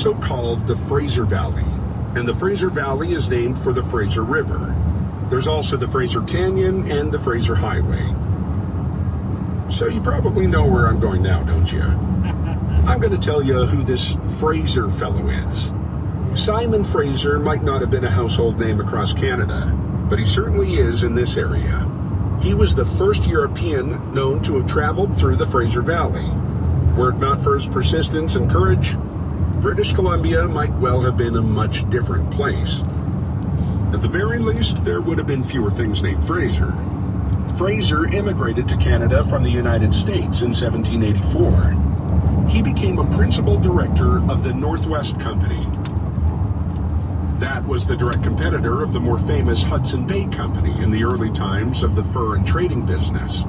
also called the Fraser Valley, and the Fraser Valley is named for the Fraser River. There's also the Fraser Canyon and the Fraser Highway. So you probably know where I'm going now, don't you? I'm going to tell you who this Fraser fellow is. Simon Fraser might not have been a household name across Canada, but he certainly is in this area. He was the first European known to have traveled through the Fraser Valley. Were it not for his persistence and courage, British Columbia might well have been a much different place. At the very least, there would have been fewer things named Fraser. Fraser immigrated to Canada from the United States in 1784. He became a principal director of the Northwest Company. That was the direct competitor of the more famous Hudson Bay Company in the early times of the fur and trading business.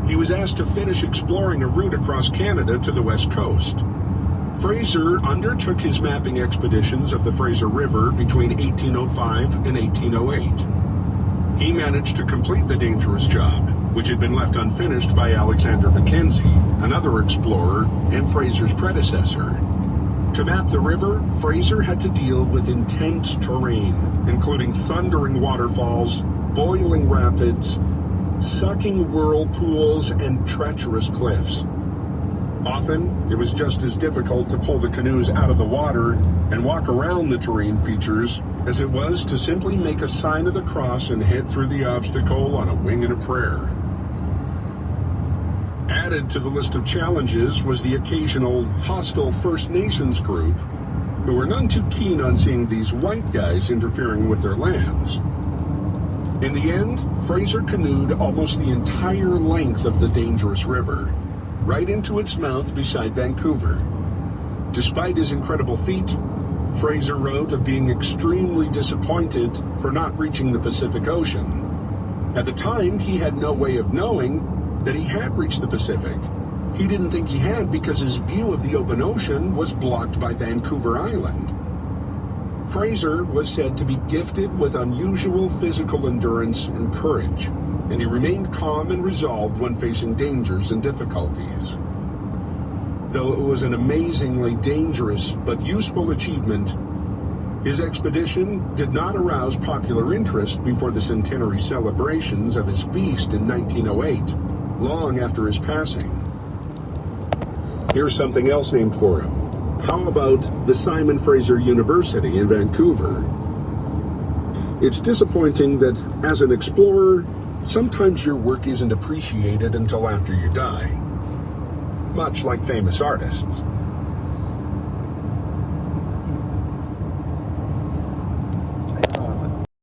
He was asked to finish exploring a route across Canada to the west coast. Fraser undertook his mapping expeditions of the Fraser River between 1805 and 1808. He managed to complete the dangerous job, which had been left unfinished by Alexander Mackenzie, another explorer and Fraser's predecessor. To map the river, Fraser had to deal with intense terrain, including thundering waterfalls, boiling rapids, sucking whirlpools, and treacherous cliffs. Often, it was just as difficult to pull the canoes out of the water and walk around the terrain features as it was to simply make a sign of the cross and head through the obstacle on a wing and a prayer. Added to the list of challenges was the occasional hostile First Nations group, who were none too keen on seeing these white guys interfering with their lands. In the end, Fraser canoed almost the entire length of the dangerous river, right into its mouth beside Vancouver. Despite his incredible feat, Fraser wrote of being extremely disappointed for not reaching the Pacific Ocean. At the time, he had no way of knowing that he had reached the Pacific. He didn't think he had because his view of the open ocean was blocked by Vancouver Island. Fraser was said to be gifted with unusual physical endurance and courage, and he remained calm and resolved when facing dangers and difficulties. Though it was an amazingly dangerous but useful achievement, his expedition did not arouse popular interest before the centenary celebrations of his feast in 1908, long after his passing. Here's something else named for him. How about the Simon Fraser University in Vancouver? It's disappointing that, as an explorer, sometimes your work isn't appreciated until after you die. Much like famous artists.